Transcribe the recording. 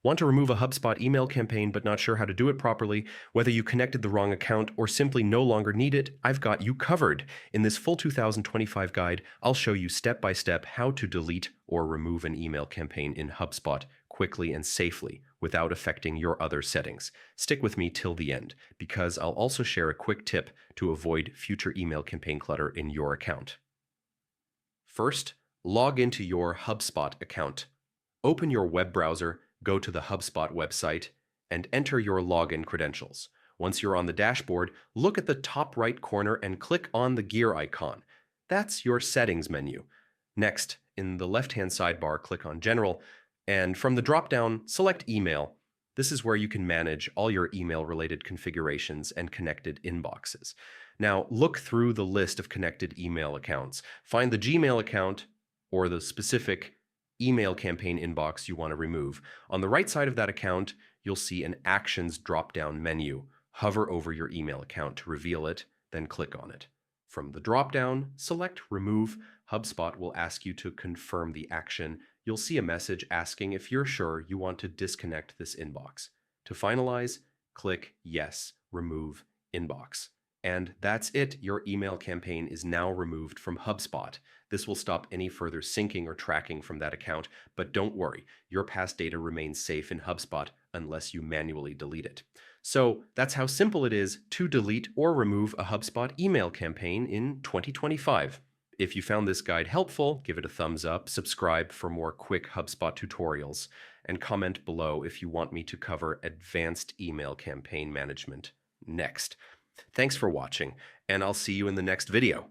Want to remove a HubSpot email campaign but not sure how to do it properly? Whether you connected the wrong account or simply no longer need it, I've got you covered. In this full 2025 guide, I'll show you step by step how to delete or remove an email campaign in HubSpot quickly and safely without affecting your other settings. Stick with me till the end, because I'll also share a quick tip to avoid future email campaign clutter in your account. First, log into your HubSpot account. Open your web browser, go to the HubSpot website, and enter your login credentials. Once you're on the dashboard, look at the top right corner and click on the gear icon. That's your settings menu. Next, in the left-hand sidebar, click on General, and from the drop-down, select Email. This is where you can manage all your email-related configurations and connected inboxes. Now, look through the list of connected email accounts. Find the Gmail account or the specific email campaign inbox you want to remove. On the right side of that account, you'll see an Actions drop-down menu. Hover over your email account to reveal it, then click on it. From the drop-down, select Remove. HubSpot will ask you to confirm the action. You'll see a message asking if you're sure you want to disconnect this inbox. To finalize, click Yes, Remove Inbox. And that's it. Your email campaign is now removed from HubSpot. This will stop any further syncing or tracking from that account, but don't worry, your past data remains safe in HubSpot unless you manually delete it. So that's how simple it is to delete or remove a HubSpot email campaign in 2025. If you found this guide helpful, give it a thumbs up, subscribe for more quick HubSpot tutorials, and comment below if you want me to cover advanced email campaign management next. Thanks for watching, and I'll see you in the next video.